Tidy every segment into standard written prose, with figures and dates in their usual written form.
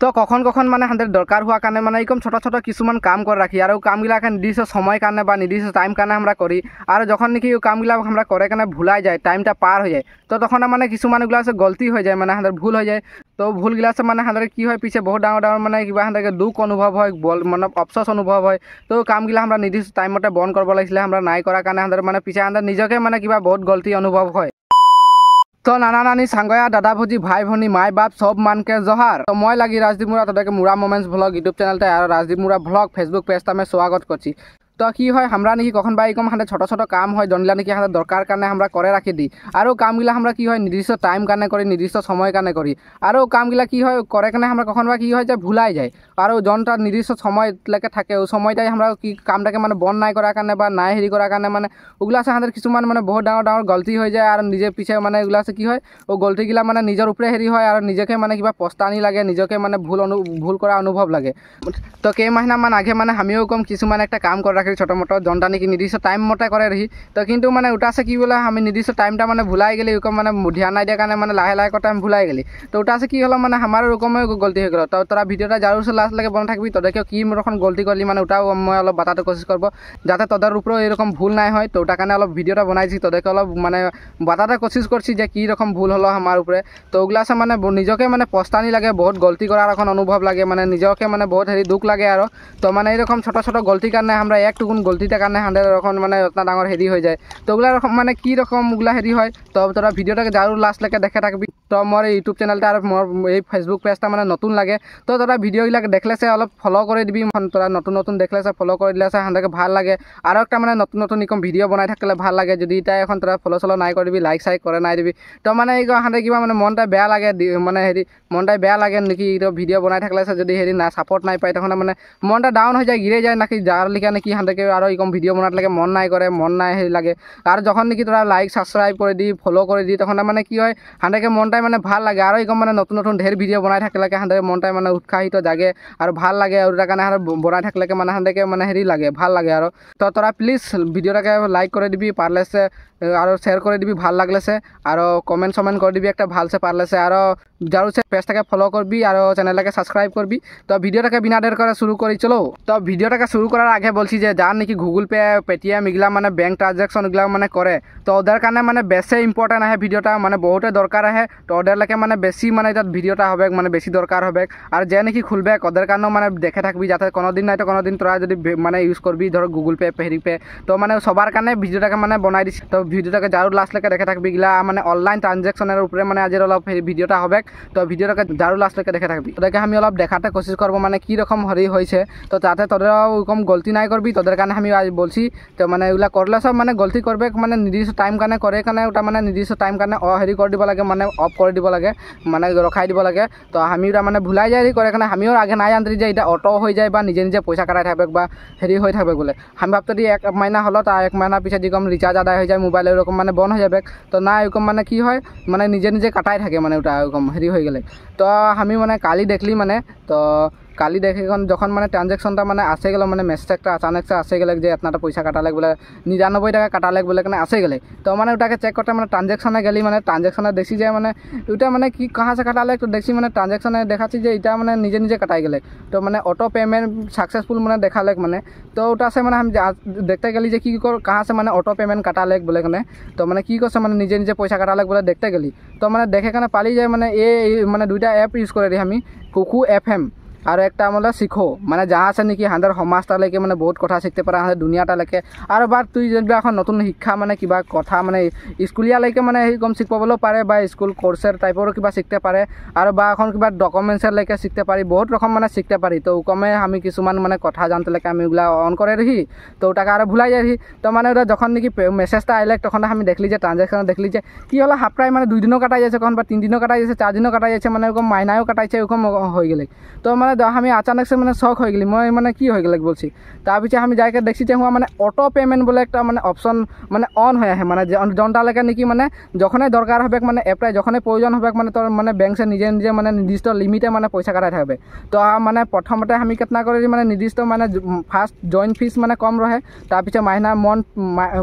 তো কখন কখন মানে হাঁদের দরকার হওয়া কারণে মানে এরকম ছোটো ছোটো কিছুমান কাম করে রাখি আর কামগুলাকে নির্দিষ্ট সময় কারণে বা নির্দিষ্ট টাইম কারণে আমরা করি আর যখন নাকি কামগুলা আমরা করে কারণে ভুলাই যায় টাইমটা পার হয়ে যায় তো তখন মানে কিছুমানগুলো আছে গলতি হয়ে যায় মানে হাঁদের ভুল হয়ে যায় তো ভুলগুলা আছে মানে হাঁদের কি হয় পিছে বহুত ডাঙর ডাঙর মানে কিবা হাঁদেরকে দুঃখ অনুভব হয় মানে অফসোস অনুভব হয় তো কামগুলা আমরা নির্দিষ্ট টাইম মতে বন্ধ করব লাগিছিলে আমরা নাই করার কারণে হাঁদের মানে পিছে হাঁদের নিজকে মানে কিবা বহুত গলতি অনুভব হয়। তো নানা নানি সাঙ্গয়া দাদা ভজি ভাই ভনী মাই বাপ সব মানকে জহার তো মই লাগি রাজদীপ মুরা তাদেরকে মুরা মোমেন্টস ব্লগ ইউটিউব চ্যানেলটা আর রাজদীপ মুরা ব্লগ ফেসবুক পেজটা আমি স্বাগত করছি। তো কি হয় আমরা নাকি কখন বা এরকম হাতে ছোটো ছোটো কাম হয় জনলা নাকি হাতে দরকার কারণে আমরা করে রাখি দিই আর কামগুলা আমরা কি হয় নির্দিষ্ট টাইম কারণে করি নির্দিষ্ট সময় কারণে করি আর কামগুলা কি হয় করে কারণে আমরা কখন বা কি হয় যে ভুলাই যায় আর জনটা নির্দিষ্ট সময় লেগে থাকে ওই সময়টাই আমরা কি কামটাকে মানে বন্ধ নাই করার কারণে বা নাই হেরি করার কারণে মানে ওগুলো আছে আমাদের কিছুমান মানে বহুত ডাঙর ডাঙর গলতি হয়ে যায় আর নিজের পিছিয়ে মানে এগুলো আছে কি হয় ও গলতিগুলা মানে নিজের উপরে হেরি হয় আর নিজেকে মানে কিবা পস্তানি লাগে নিজকে মানে ভুল করা অনুভব লাগে। তো কেই মাহনামান আগে মানে আমিও কম কিছুমান একটা কাম করে রাখি ছোটো মোটো জনটা নাকি নির্দিষ্ট টাইম মতে করে রাখি তো কিন্তু মানে ওটা আছে কি বলে আমি নির্দিষ্ট টাইমটা মানে ভুলাই গেলি ওরকম মানে ধ্যান নাই দিয়ার কারণে মানে লাহে লাহে কথা আমি ভুলাই গেলি তো ওটা আছে কি হলো মানে আমার ওরকমই গলতি হয়ে গেল তো তোরা ভিডিওটা যার লাস্ট লাগে বন্ধ থাকবি তোদেরকেও কি রকম গলতি করলি মানে ওটাও মই অলপ বাতাতে কোশিশ করবো যাতে তোদের উপরেও এরকম ভুল নাই হয় তো ওটার কারণে অলপ ভিডিওটা বানাইছি তোদেরকে অলপ মানে বাতাতে কোশিশ করছি যে কী রকম ভুল হলো আমার উপরে তো ওগুলো আছে মানে নিজকে মানে পস্তানি লাগে বহুত গলতি করার এখন অনুভব লাগে মানে নিজকে মানে বহুত হেৰি দুঃখ লাগে আর তো মানে এরকম ছোটো ছোটো গলতির কারণে আমরা একটুকুন গলতিটার কারণে হাঁদের এখন মানে অতটা ডাঙর হেরি হয়ে যায় তো ওগুলা রকম মানে কী রকম ওগুলা হেরি হয় তো তোরা ভিডিওটাকে যার লাস্ট লেগে দেখে থাকবি তো মোর ইউটিউব চ্যানেলটা আর মোর এই ফেসবুক পেজটা মানে নতুন লাগে তো তোরা ভিডিওগুলো দেখলেছে অলপ ফলো করে দিবি তোরা নতুন নতুন দেখলেছে ফলো করে দিলে হাঁদেরকে ভাল লাগে আর একটা মানে নতুন নতুন এরকম ভিডিও বনাই থাকলে ভাল লাগে যদি এটা এখন তোরা ফলো চলো নাই করে দিবি লাইক সাইক করে নাই দিবি তো মানে এই হাঁদে কিবা মানে মনটা বেয়া লাগে মানে হেৰি মনটাই বেয়া লাগে নাকি ভিডিও বনাই থাকলে যদি হেৰি না সাপোর্ট নাই পাই তখন মানে মনটা ডাউন হয়ে যায় গিরে যায় নাকি যার লিখা নাকি হাঁদেরকে আরও এরকম ভিডিও বনাতে লাগে মন নাই করে মন নাই হেৰি লাগে আর যখন নাকি তোরা লাইক সাবস্ক্রাইব করে দি ফলো করে দি তখন মানে কি হয় হাঁদেরকে মনটাই মানে ভাল লাগে আর এরকম মানে নতুন নতুন ঢের ভিডিও বনাই থাকলে হাঁদের মনটাই মানে উৎসাহিত জাগে আর ভাল লাগে আর ওটার কারণে বনাই থাকলে মানে হাঁদেরকে মানে হেৰি লাগে ভাল লাগে আর তো তোরা প্লিজ ভিডিওটাকে লাইক করে দিবি পারলেছে আর শেয়ার করে দিবি ভাল লাগলেছে আর কমেন্ট সমেন্ট করে দিবি একটা ভালসে পারলেছে আর যার পেজটাকে ফলো করবি আর চ্যানেলটাকে সাবস্ক্রাইব করবি তো ভিডিওটাকে বিনা দের করে শুরু করি চলো। তো ভিডিওটাকে শুরু করার আগে বলছি যে যার নাকি গুগল পে পেটিএম এগুলা মানে ব্যাঙ্ক ট্রানজাকশন এগুলা মানে করে তো ওদের কারণে মানে বেশি ইম্পর্টেন্ট আহে ভিডিওটা মানে বহুতে দরকার আহে তো ওদের লেগে মানে বেশি মানে এটা ভিডিওটা হবে মানে বেশি দরকার হবে আর যে নাকি খুলবে ওদের কারণেও মানে দেখে থাকবি যাতে কোনোদিন নাই তো কোনোদিন তোরা যদি মানে ইউজ করবি ধর গুগল পে হেরি পে তো মানে সবার কারণে ভিডিওটাকে মানে বনাই দিছি তো ভিডিওটাকে যার লাস্ট লেগে দেখে থাকবি এগুলা মানে অনলাইন ট্রানজাকশনের উপরে মানে আজের অলপ ভিডিওটা হবে তো ভিডিওটাকে যার লাস্ট লেগে দেখে থাকবি তোদেরকে আমি অলপ দেখাতে কোশিশ করবো মানে কী রকম হেৰি হয়েছে তো যাতে তোদেরাও ওরকম গলতি নাই করবি তোদের কারণে আমি আজ বলছি তো মানে এগুলা করলে সব মানে গলতি করবে মানে নির্দিষ্ট টাইম কারণে করে কারণে ওটা মানে নির্দিষ্ট টাইম কারণে হেৰি করে দিব লাগে মানে অফ করে দিব লাগে মানে রখাই দিব লাগে তো আমি ওটা মানে ভুলাই যায় করে কারণে আমিও আগে নাই জানতে যে এটা অটো হয়ে যায় বা নিজে নিজে পয়সা কাটাই থাকবে বা হেৰি হয়ে থাকবে বলে আমি ভাবতে দিই এক মাইনা হলো তা এক মাইনার পিছিয়ে যেরকম রিচার্জ আদায় হয়ে যায় মোবাইলে ওরকম মানে বন্ধ হয়ে যাবে তো না এরকম মানে কি হয় মানে নিজে নিজে কাটাই থাকে মানে ওটা এরকম হেৰি হয়ে গেলে তো আমি মানে কালি দেখলি মানে তো কালি দেখে যখন মানে ট্রানজাকশনটা মানে আসে গেল মানে মেসেজ একটা আচানক সে আসে গেলে যে এতটা পয়সা কাটালে বলে 99 টাকা কাটালে বলে কেন আসে গেলে তো মানে ওটাকে চেক করতে মানে ট্রানজাকশনে গেলি মানে ট্রানজাকশনে দেখছি যে মানে ওটা মানে কি কাহা সে কাটালে তো দেখছি মানে ট্রানজাকশনে দেখাচ্ছি যে এটা মানে নিজে নিজে কাটাই গেলে তো মানে অটো পেমেন্ট সাকসেসফুল মানে দেখালে মানে তো ওটা সে মানে আমি দেখতে গেলি যে কি কাহা সে মানে অটো পেমেন্ট কাটালে বলে কেনে তো মানে কি করছে মানে নিজে নিজে পয়সা কাটালে বলে দেখতে গেলি তো মানে দেখে কেনে পালি যায় মানে মানে দুইটা অ্যাপ ইউজ করে দিই আমি কুকু FM আর একটা আমরা শিখো মানে যাহা আছে নাকি হাঁদের সমাজটালৈকে মানে বহুত কথা শিখতে পারে হাঁদের দুনিয়াটালৈকে আর বার তুই যদি এখন নতুন শিক্ষা মানে কিবা কথা মানে স্কুলীয়ালৈকে মানে কম শিখ পাবলেও পারে বা স্কুল কোর্সের টাইপেরও কিবা শিখতে পারে আর বা এখন কিবা ডকুমেন্টসেরলৈকে শিখতে পারি বহুত রকম মানে শিখতে পারি তো ওকমে আমি কিছুমান মানে কথা জানতে লেগে আমি ওগুলা অন করে রাখি তো ওটাকে আর ভুলাই যাই তো মানে ওটা যখন নাকি মেসেজটা আইলে তখন আমি দেখলি যে ট্রানজাকশন দেখলি যে কি হলো হাফ প্রায় মানে 2 দিনও কাটাই যাচ্ছে কখন বা 3 দিনও কাটাই যাচ্ছে 4 দিনও কাটাই যাচ্ছে মানে ওরকম মাইনাও কাটাইছে ওরকম হয়ে গেলে তো মানে মানে আমি আচানক সে মানে শখ হয়ে গেলি মই মানে কি হয়ে গেলে বলছি। তারপিছে আমি যাইকে দেখছি যে হুয়া মানে অটো পেমেন্ট বলে একটা মানে অপশন মানে অন হয়ে আহে মানে জনটা লেগে নাকি মানে যখনই দরকার হবে মানে এপ্লাই যখনই প্রয়োজন হবে মানে তোর মানে ব্যাংক সে নিজে নিজে মানে নির্দিষ্ট লিমিটে মানে পয়সা কাটাই থাকবে। তো মানে প্রথমতে আমি কেতনা করে মানে নির্দিষ্ট মানে ফার্স্ট জয়েন্ট ফিস মানে কম রহে, তারপিছে মাহিনা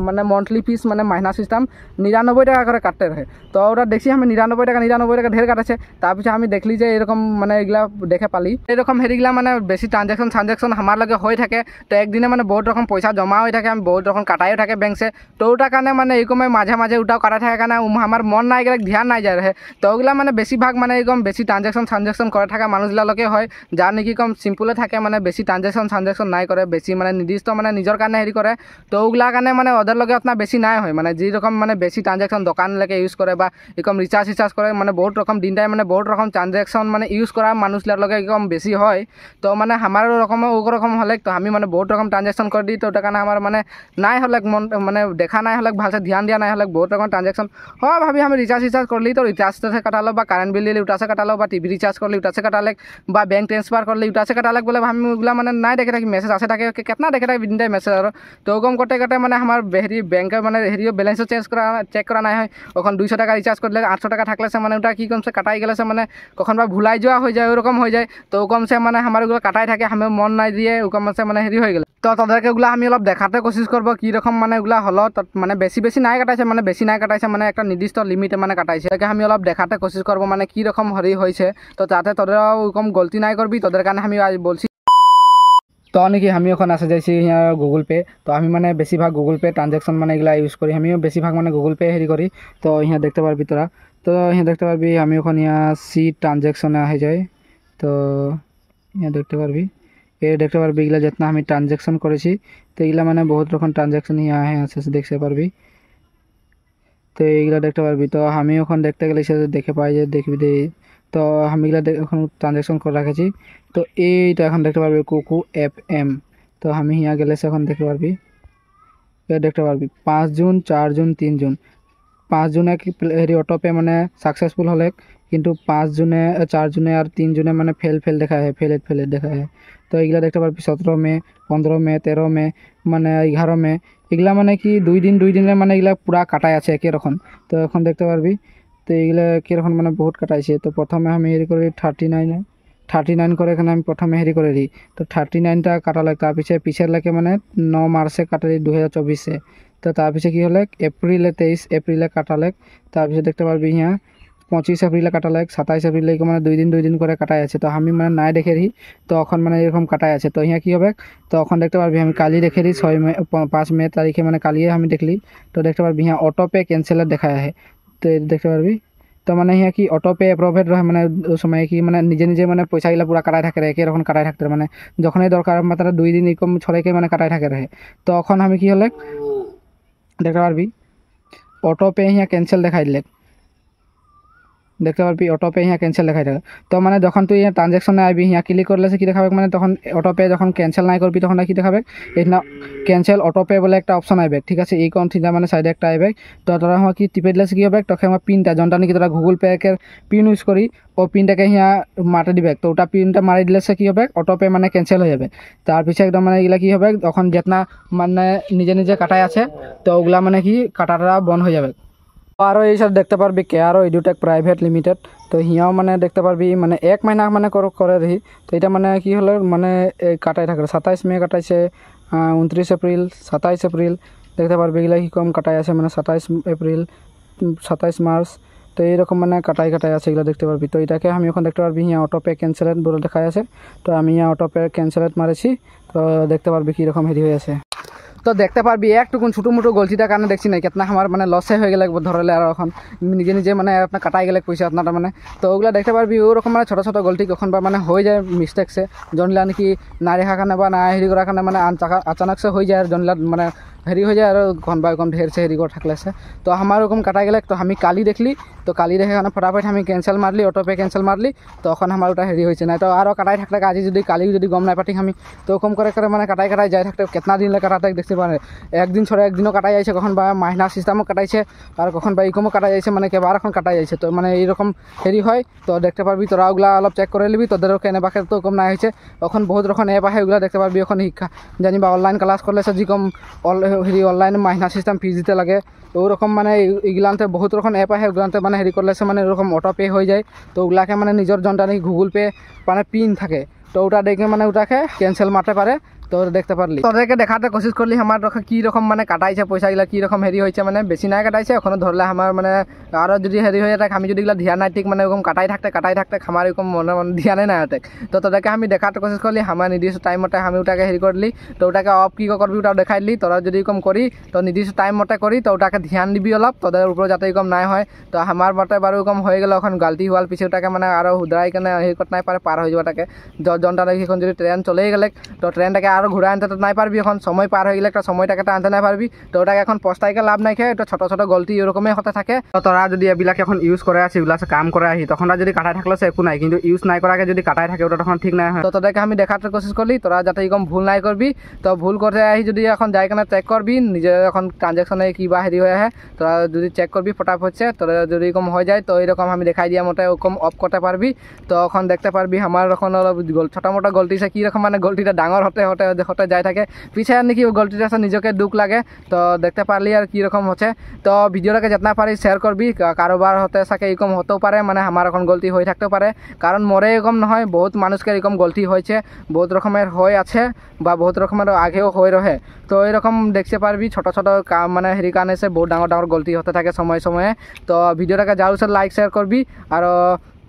মানে মন্থলি ফিস মানে মাহিনা সিস্টেম 99 টাকা করে কাটতে রহে। তো ওরা দেখছি আমি 99 টাকা ঢের কাটাছে। তারপিছে আমি দেখলি যে এরকম মানে এগুলা দেখে পালি এরকম হেরিগুলা মানে বেশি ট্রানজাকশন আমার লগে হয়ে থাকে। তো একদিনে মানে বহুত রকম পয়সা জমা হয়ে থাকে, আমি বহুত রকম কাটাইও থাকে ব্যাংক সে। তো ওটার কারণে মানে এরকম মাঝে মাঝে ওটাও কাটা থাকে কারণে আমার মন নাই গেলে ধ্যান নাই যায় রহে। তো ওগুলা মানে বেশিরভাগ মানে এরকম বেশি ট্রানজাকশন করে থাকা মানুষগুলোকে হয় যার নাকি কম সিম্পলে থাকে মানে বেশি ট্রানজাকশন নাই করে, বেশি মানে নির্দিষ্ট মানে নিজের কারণে হেরি করে। তো ওগুলার কারণে মানে ওদের লগে আপনার বেশি নাই হয় মানে যেরকম মানে বেশি ট্রানজাকশন দোকান লেগে ইউজ করে বা এরকম রিচার্জ করে মানে বহুত রকম দিনটায় মানে বহুত রকম ট্রানজাকশন মানে ইউজ করা মানুষগুলোর লগে এরকম বেশি হয়। তো মানে আমারও রকম ওরকম হলে তো আমি মানে বহুত রকম ট্রানজাকশন করে দিই। তো ওটার কারণে আমার মানে নাই হলে মন মানে দেখা নাই হলে ভালসে ধ্যান দিয়া নাই হলে বহুত রকম ট্রানজাকশন হয় ভাবি আমি রিচার্জ করলি তো রিচার্জে কাটালো বা কারেন্ট বিল দিলে ওটাছে কাটালো বা টিভি রিচার্জ করলে ওটাছে কাটালে বা ব্যাংক ট্রান্সফার করলে ওটাছে কাটালে বলে আমি ওগুলা মানে নাই দেখে থাকি মেসেজ আসে থাকে কেতনা দেখে থাকি দিনটাই মেসেজ আর। তো ওরকম করতে মানে আমার হেরি ব্যাংকের মানে হেরিও ব্যালেন্সও চেক করা নাই হয়। কখন 200 টাকা রিচার্জ করলে 800 টাকা থাকলে সে মানে ওটা কি কমছে কাটাই গেলে সে মানে কখন বা ভুলাই যাওয়া হয়ে যায় ওরকম হয়ে যায়। তো ওরকম সে মানে আমার ওগুলো কাটাই থাকে আমি মন নাই দিয়ে ওরকম সে মানে হেরি হয়ে গেলে। তো তাদেরকে ওগুলো আমি অলপ দেখাতে কোশিশ করবো কীরকম মানে ওগুলা হলো মানে বেশি নাই কাটাইছে মানে বেশি নাই কাটাইছে মানে একটা নির্দিষ্ট লিমিটে মানে কাটাইছে তাকে আমি অলপ দেখাতে কোশিশ করবো মানে কীরকম হরি হয়েছে। তো যাতে তোদেরও ওরকম গলতি নাই করবি তোদের কারণে আমি আজ বলছি। তো নাকি আমি এখন আসে যাইছি গুগল পে। তো আমি মানে বেশিরভাগ গুগল পে ট্রানজাকশন মানে এগুলা ইউজ করি, আমিও বেশিরভাগ মানে গুগল পে হেরি করি। তো ইহা দেখতে পারবি তোরা, তো ইহা দেখতে পারবি আমি এখন ইয়া সি ট্রানজাকশনে আহে যায়। তো ইয়া দেখতে পারবি দেখতে পারবি এগুলা যেতনা আমি ট্রানজাকশন করেছি তো এগুলা মানে বহুত রকম ট্রানজাকশন ইয়া আহে আছে দেখতে পারবি। তো এইগুলা দেখতে পারবি। তো আমি এখন দেখতে গেলে সে দেখে পাই যে দেখবি তো আমি এগুলা এখন ট্রানজাকশন করে রাখেছি। তো এইটা এখন দেখতে পারবি কুকু FM। তো আমি হিয়া গেলে সে এখন দেখতে পারবি দেখতে পারবি 5 জুন 4 জুন 3 জুন 5 জুনে হেরি অটোপে মানে সাকসেসফুল হলে কিন্তু 5 জুনে 4 জুনে আর 3 জুনে মানে ফেল দেখা হয় ফেলেট দেখা হয়। তো এইগুলা দেখতে পারবি 17 মে 15 মে 13 মে মানে 11 মে এগুলা মানে কি 2 দিনে মানে এগুলা পুরা কাটাই আছে একই রকম। তো এখন দেখতে পারবি তো এইগুলা কীরকম মানে বহুত কাটাইছে। তো প্রথমে আমি হেরি করি 39 করে এখানে আমি প্রথমে হেরি করে দিই। তো 39টা কাটালে তার পিছের লেগে মানে 9 মার্চে কাটালি 2024-এ। তো তার পিছে কী হলে 23 এপ্রিলে কাটালে। তারপিছত দেখতে পারবি ইয়া 25 এপ্রিলে কাটালে 27 এপ্রিলে মানে 2 দিন করে কাটাই আছে। তো আমি মানে নাই দেখে দিই তো এখন মানে এরকম কাটাই আছে। তো ইয়া কী হবে তো এখন দেখতে পারবি আমি কালি দেখে দিই 5 মে তারিখে মানে কালিয়ে আমি দেখলি। তো দেখতে পারবি ইয়া অটোপে ক্যান্সেলের দেখা আহে। তো দেখতে পারবি তো মানে ইয়া কি অটোপে অ্যাপ্রুভেড রহে মানে ওই সময় কি মানে নিজে মানে পয়সাগুলো পুরা কাটাই থাকে একই রকম কাটাই থাকতে মানে যখনই দরকার মাত্র 2 দিন এরকম ছড়াইকে মানে কাটাই থাকে রহে। তো এখন আমি কি হলে দেখতে পারবি অটোপে ইয়া ক্যান্সেল দেখাই দিলে দেখতে পারবি অটোপে ইয়া ক্যান্সেল দেখাই থাকে। তো মানে যখন তুই ইয়া ট্রানজাকশনে আইবি ইয়া ক্লিক করলে কি দেখাবে মানে তখন অটোপে যখন ক্যান্সেল নাই করবি তখন কি দেখাবে এইনা ক্যান্সেল অটোপে বলে একটা অপশন আইবে। ঠিক আছে এই কোন থিনা মানে সাইডে একটা আইবে। তো তোরা কি টিপে দিলে কি হবে তখন আমার পিনটা যনটা নাকি তোরা গুগল পে এর পিন ইউজ করি ও পিনটাকে ইয়া মারে দিবে। তো ওটা পিনটা মারি দিলে কি হবে অটোপে মানে ক্যান্সেল হয়ে যাবে। তার পিছে একদম মানে এগুলা কি হবে তখন যেতনা মানে নিজে কাটাই আছে তো ওগুলা মানে কি কাটাটা বন্ধ হয়ে যাবে। আরও এইসব দেখতে পারবি কেয়ারও এডুটেক প্রাইভেট লিমিটেড। তো হিয়াও মানে দেখতে পারবি মানে 1 মাইনা মানে করে রহি। তো এটা মানে কি হলো মানে কাটাই থাকে 27 মে কাটাইছে 29 এপ্রিল 27 এপ্রিল দেখতে পারবি এগুলা কি কম কাটাই আছে মানে 27 এপ্রিল 27 মার্চ। তো এইরকম মানে কাটাই আছে এগুলো দেখতে পারবি। তো এটাকে আমি এখন দেখতে পারবি ইয়া অটোপে ক্যান্সেলেট বলে দেখা আছে। তো আমি ইয়া অটোপে ক্যান্সেলেট মারেছি। তো দেখতে পারবি কীরকম হেরি হয়ে আছে। তো দেখতে পারবি একটুকুন ছোটো মোটো গলতিটার কারণে দেখছি না কেতনা আমার মানে লসে হয়ে গেলে ধরলে আর এখন নিজে মানে আপনার কাটাই গেলে পয়সা আপনার মানে। তো ওগুলো দেখতে পারবি ওরকম মানে ছোটো গলতি কখন বা মানে হয়ে যায় মিস্টেকসে জনলা নাকি না রেখা কারণে বা না হেরি করার কারণে মানে আচানক সে হয়ে যায় আর জনলা মানে হেৰি হৈ যায় আৰু ঘন বা কম ঢেৰ से হেৰি कर থাকলে से तो हमारे ओकम कटाई गए तो हमी काली देखली तो काली देखे कारण फटाफट हमी कैंसल मारली ऑटो पे कैंसल मारली तो हमारे ओटा हेरी होइছে ना तो और कटाई থাকলে आज যদি काली যদি गम ना पाटी हमी तो कम करे करे माने कटाई कटाई जाए থাকতে कितना दिन लगे कटाई देखते पारे एक दिन छोड़े एक दिनों कटाई जाइছে কখন বা মাইনা সিস্টেমও কাটাইছে আর কখন বা ইকমও কাটাই যাইছে মানে কেবার এখন কাটাই যাইছে তো মানে এইরকম হেরি হয় তো দেখতে পারবি তোরা ওগুলা অলপ চেক করে নিবি তোদেরও কেনে বাকে তো কম না হয়েছে এখন বহুত রকম অ্যাপ আছে ওগুলা দেখতে পারবি এখন শিক্ষা জানিবা অনলাইন ক্লাস করলে সে যেরকম হেরি অনলাইন মাইনা সিস্টেম ফিজ দিতে লাগে তো ওরকম মানে এগুলাতে বহুত রকম অ্যাপ আছে ওগুলাতে মানে হেরি করলে সে মানে এরকম অটো পে হয়ে যায় তো ওগুলাকে মানে নিজের জনটা নাকি গুগল পে মানে পিন থাকে তো ওটা দেখে মানে ওটাকে ক্যান্সেল মারতে পারে তো দেখতে পারলি তোদেরকে দেখাতে কোশিশ করলি আমার কি রকম মানে কাটাইছে পয়সাগুলা কি রকম হেরি হয়েছে মানে বেশি নাই কাটাইছে এখন ধরলে আমার মানে আরও যদি হেরি হয়ে থাকে আমি যদি এগুলো ধ্যান নাই ঠিক মানে এরকম কাটাই থাকতে আমার এরকম মনে ধ্যানে নাই থাকে তো তোদেরকে আমি দেখাতে কোশিশ করলি আমার নির্দিষ্ট টাইম মতে আমি ওটাকে হেরি করলি তো ওটাকে অফ কি করবি ওটাও দেখাই দিলি তোরা যদি এরকম করি তো নির্দিষ্ট টাইম মতে করি তো ওটাকে ধ্যান দিবি অলপ তোদের উপরে যাতে এরকম নাই হয় তো আমার মতে বারো এরকম হয়ে গেল এখন গালতি হওয়ার পিছিয়ে ওটাকে মানে আরও হুদরাই কেন হেরি করতে নাই পারে পার হয়ে যাওয়াটাকে জনটা দেখি এখন যদি ট্রেন চলেই গেলে তো ট্রেনটাকে আরও ঘুরে আনতে তো নাই পারবি এখন সময় পার হয়ে গেলে একটা সময়টাকে আনতে নাই পারবি তো ওটাকে এখন পস্তাইকে লাভ নাই খেয়ে তো ছোট ছোট গলতি এরকমই হতে থাকে তো তোরা যদি এবিলাক এখন ইউজ করে আসি এগুলা কাম করে আহি তখন যদি কাটাই থাকলে সে একো নাই কিন্তু ইউজ নাই করাকে যদি কাটাই থাকে ওটা তখন ঠিক নাই হয় তো তোদেরকে আমি দেখাতে কোশিশ করলি তোরা যাতে এরকম ভুল নাই করবি তো ভুল করতে আহি যদি এখন যাই কেন চেক করবি নিজে এখন ট্রানজাকশনে কি বা হেরি হয়ে আহে তোরা যদি চেক করবি ফটাফট হচ্ছে তোরা যদি এরকম হয়ে যায় তো এরকম আমি দেখাই দিয়া মতে ওরকম অফ করতে পারবি তো এখন দেখতে পারবি আমার এখন ছোটো মোটো গলতি সে কীরকম মানে গলতিটা ডাঙর হতে হতে হতে যাই থাকে পিছিয়ে নাকি ও গলতিটা আছে নিজকে দুঃখ লাগে তো দেখতে পারলি আর কীরকম হচ্ছে তো ভিডিওটাকে যেতনা পারি শেয়ার করবি কারোবার হতে থাকে এরকম হতেও পারে মানে আমার এখন গলতি হয়ে থাকতেও পারে কারণ মরে এরকম নহয় বহুত মানুষকে এরকম গলতি হয়েছে বহুত রকমের হয়ে আছে বা বহুত রকমের আগেও হয়ে রহে তো এরকম দেখতে পারবি ছোট ছোট মানে হেরি কারণে সে বহুত ডাঙর ডাঙর গলতি হতে থাকে সময়ে সময়ে তো ভিডিওটাকে যার লাইক শেয়ার করবি আর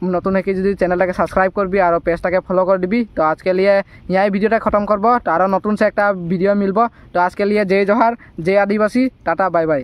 নতুন है कि যদি চ্যানেলটাকে সাবস্ক্রাইব করবি আর পেজটাকে ফলো করে দিবি তো আজকে লিয়ে यही ভিডিওটা খতম করব তো আরও নতুন সে একটা ভিডিও মিলব তো আজকে লিয়ে জয় জোহার জয় আদিবাসী টাটা বাই বাই।